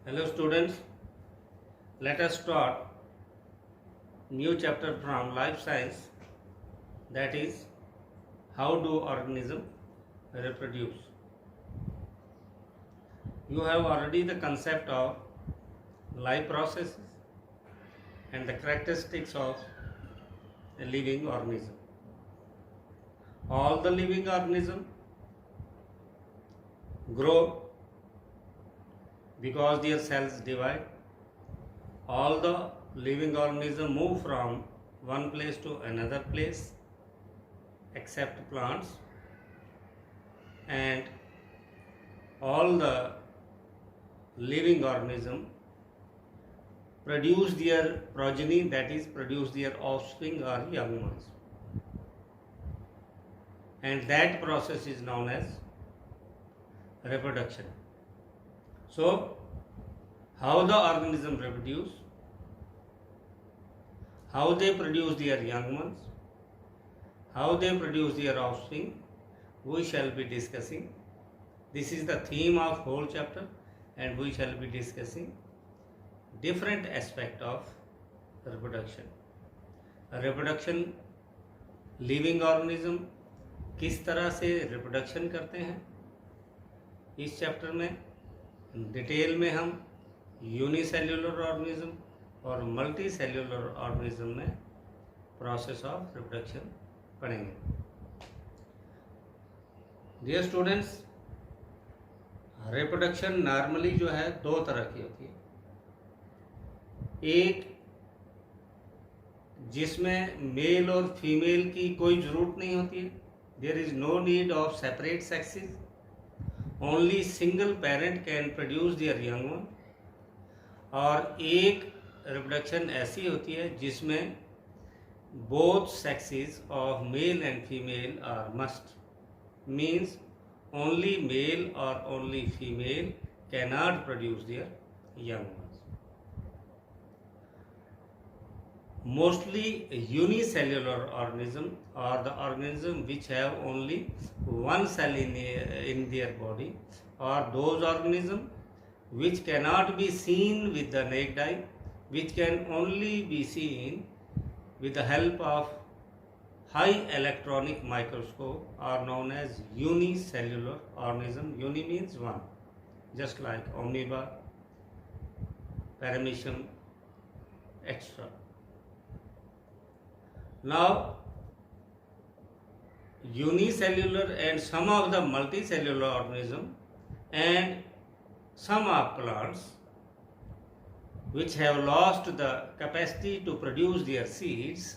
Hello students, let us start new chapter from life science, that is how do organisms reproduce. You have already the concept of life processes and the characteristics of a living organism. All the living organisms grow because their cells divide. All the living organisms move from one place to another place except plants, and all the living organisms produce their progeny, that is produce their offspring or young ones, and that process is known as reproduction. So how the organism reproduce, how they produce their young ones, how they produce their offspring, we shall be discussing. This is the theme of whole chapter, and we shall be discussing different aspect of reproduction. Reproduction, living organism किस तरह से reproduction करते हैं, इस chapter में detail में हम unicellular organism और मल्टी सेल्युलर ऑर्गेनिज्म में प्रोसेस ऑफ रिप्रोडक्शन पढ़ेंगे. डियर स्टूडेंट्स, रिप्रोडक्शन नॉर्मली जो है दो तरह की होती है. एक जिसमें मेल और फीमेल की कोई ज़रूरत नहीं होती है, there is no need of separate sexes, only single parent can produce their young one. और एक रिप्रोडक्शन ऐसी होती है जिसमें both sexes of male and female are must, means only male or only female cannot produce their young ones. Mostly unicellular organism or the organism which have only one cell in their body, or those organism which cannot be seen with the naked eye, which can only be seen with the help of high electronic microscope, are known as unicellular organism. Uni means one, just like amoeba, paramecium, etc. Now, unicellular and some of the multicellular organism and some of plants which have lost the capacity to produce their seeds,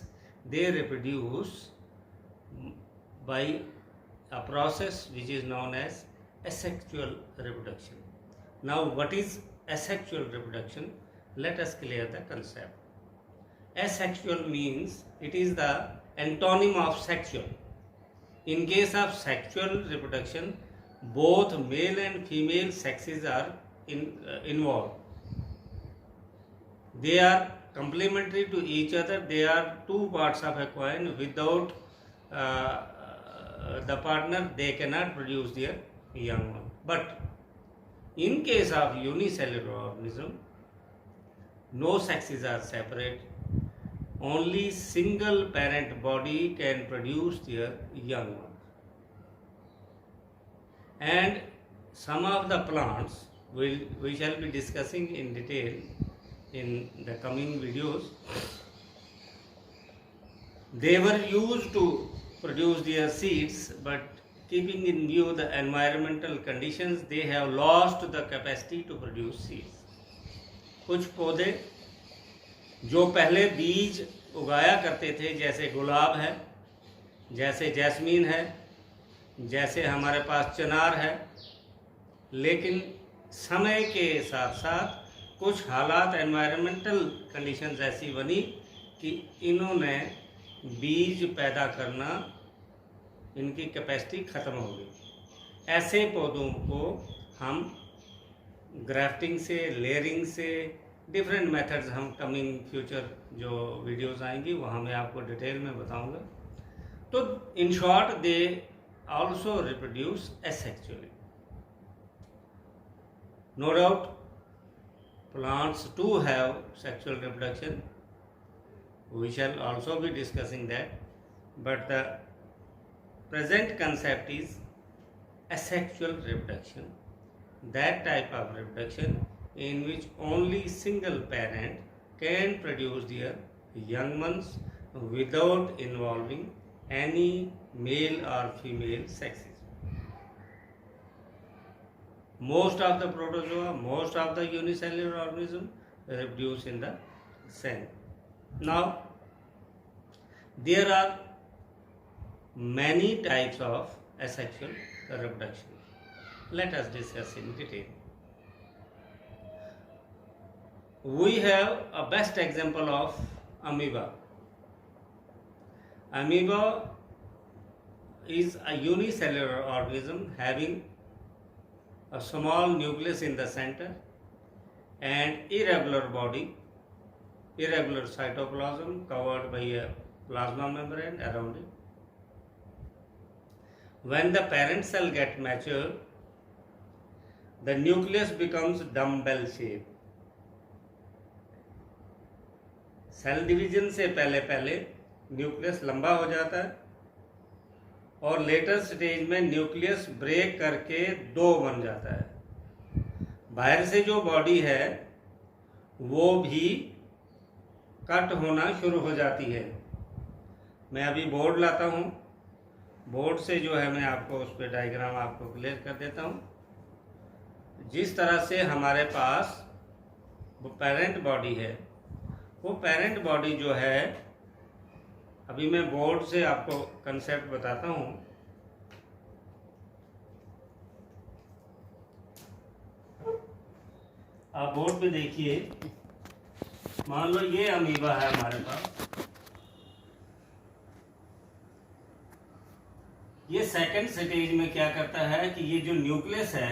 they reproduce by a process which is known as asexual reproduction. Now, what is asexual reproduction? Let us clear the concept. Asexual means it is the antonym of sexual. In case of sexual reproduction, both male and female sexes are involved. They are complementary to each other. They are two parts of a coin. Without the partner, they cannot produce their young one. But in case of unicellular organism, no sexes are separate. Only single parent body can produce their young one. And some of the plants we shall be discussing in detail in the coming videos. They were used to produce their seeds, but keeping in view the environmental conditions, they have lost the capacity to produce seeds. कुछ पौधे जो पहले बीज उगाया करते थे, जैसे गुलाब है, जैसे जैस्मीन है, जैसे हमारे पास चिनार है, लेकिन समय के साथ साथ कुछ हालात एनवायरमेंटल कंडीशंस ऐसी बनी कि इन्होंने बीज पैदा करना, इनकी कैपेसिटी ख़त्म हो गई. ऐसे पौधों को हम ग्राफ्टिंग से, लेयरिंग से, डिफरेंट मेथड्स हम कमिंग फ्यूचर जो वीडियोस आएंगी वहाँ मैं आपको डिटेल में बताऊंगा. तो in short they also reproduce asexually. No doubt plants too have sexual reproduction. We shall also be discussing that, but the present concept is asexual reproduction, that type of reproduction in which only single parent can produce their young ones without involving any male or female sexes. Most of the protozoa, most of the unicellular organisms reproduce in the same. Now, there are many types of asexual reproduction. Let us discuss in detail. We have a best example of amoeba. Amoeba is a unicellular organism having a small nucleus in the center and irregular body, irregular cytoplasm covered by a plasma membrane around it. When the parent cell gets mature, the nucleus becomes dumbbell shape. Cell division से पहले पहले nucleus लंबा हो जाता है और later stage में nucleus break करके दो बन जाता है। बाहर से जो बॉडी है वो भी कट होना शुरू हो जाती है। मैं अभी बोर्ड लाता हूँ, बोर्ड से जो है मैं आपको उस पर डायग्राम आपको क्लियर कर देता हूँ। जिस तरह से हमारे पास वो पेरेंट बॉडी है, वो पेरेंट बॉडी जो है, अभी मैं बोर्ड से आपको कंसेप्ट बताता हूँ। आप बोर्ड पे देखिए, मान लो ये अमीबा है हमारे पास। ये सेकंड स्टेज में क्या करता है कि ये जो न्यूक्लियस है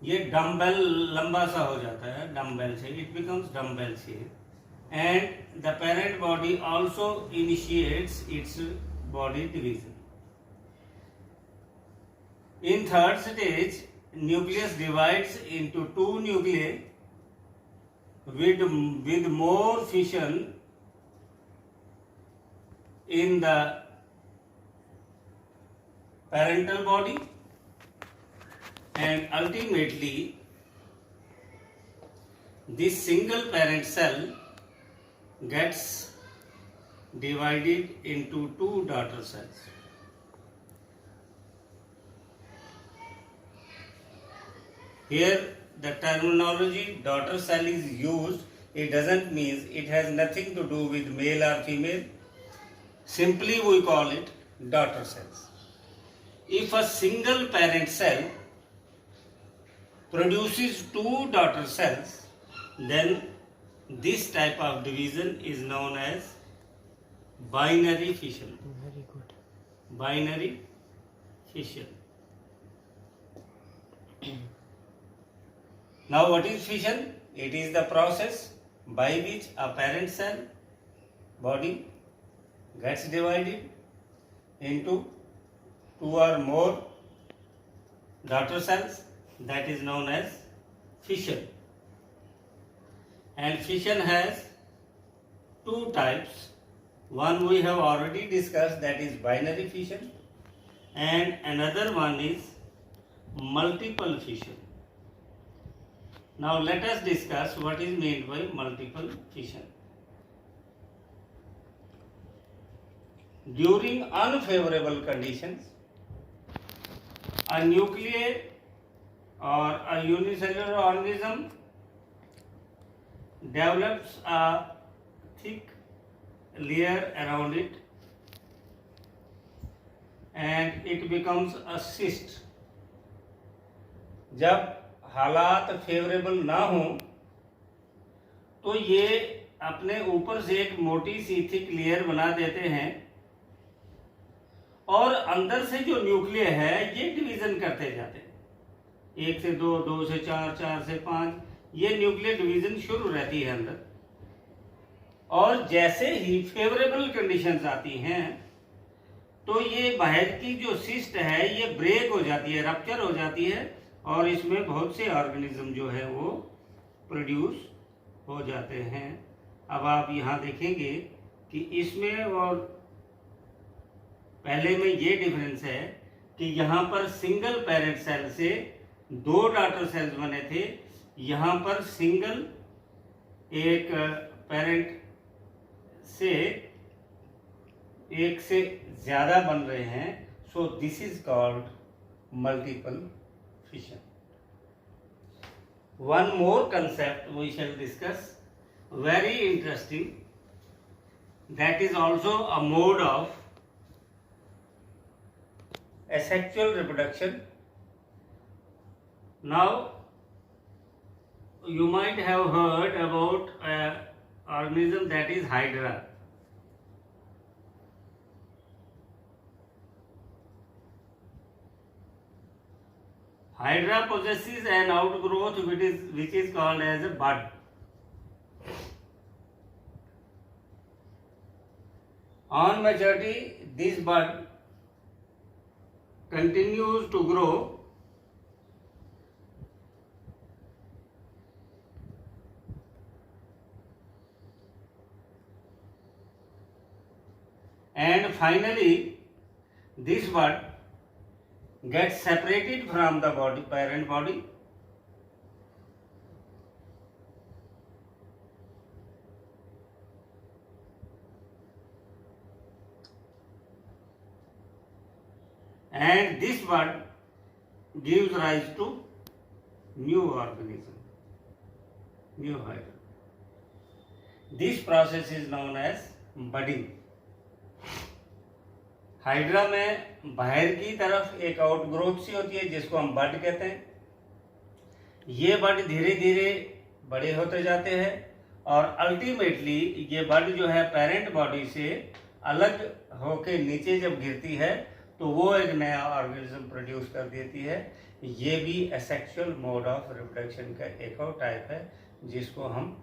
ये डम्बेल लंबा सा हो जाता है, डम्बेल से it becomes dumbbell shape and the parent body also initiates its body division. In third stage, nucleus divides into two nuclei with more fission in the parental body, and ultimately this single parent cell gets divided into two daughter cells. Here the terminology daughter cell is used. It doesn't mean it has nothing to do with male or female. Simply we call it daughter cells. If a single parent cell produces two daughter cells, then this type of division is known as binary fission. Very good. Binary fission. Now what is fission? It is the process by which a parent cell body gets divided into two or more daughter cells. That is known as fission. And fission has two types. One we have already discussed, that is binary fission, and another one is multiple fission. Now let us discuss what is meant by multiple fission. During unfavorable conditions, a nucleus or a unicellular organism develops a thick layer around it and it becomes a cyst. जब हालात favourable ना हो तो ये अपने ऊपर से एक मोटी सी थिक लेयर बना देते हैं और अंदर से जो न्यूक्लियस है ये डिवीजन करते जाते हैं, 1 से 2, 2 से 4, 4 से 5, ये न्यूक्लियर डिवीजन शुरू रहती है अंदर। और जैसे ही फेवरेबल कंडीशंस आती हैं तो ये बाहर की जो सिस्ट है ये ब्रेक हो जाती है, रप्चर हो जाती है और इसमें बहुत से ऑर्गेनिज्म जो है वो प्रोड्यूस हो जाते हैं। अब आप यहाँ देखेंगे कि इसमें और पहले में ये डिफरेंस है कि यहाँ पर सिंगल पेरेंट सेल से 2 डॉटर सेल्स बने थे, यहाँ पर सिंगल एक पेरेंट से एक से ज़्यादा बन रहे हैं। So this is called multiple fission. One more concept we shall discuss, very interesting, that is also a mode of asexual reproduction. Now you might have heard about an organism that is Hydra. Hydra possesses an outgrowth which is called as a bud. On maturity, this bud continues to grow and finally this bud gets separated from the parent body and this bud gives rise to new organism, new hydra. This process is known as budding. Hydra में बाहर की तरफ एक outgrowth सी होती है जिसको हम बड कहते हैं। ये बड धीरे धीरे बड़े होते जाते हैं और अल्टीमेटली ये बड जो है पेरेंट बॉडी से अलग होके नीचे जब गिरती है तो वो एक नया ऑर्गेनिज्म प्रोड्यूस कर देती है। ये भी एसेक्सुअल मोड ऑफ रिप्रोडक्शन का एक और टाइप है जिसको हम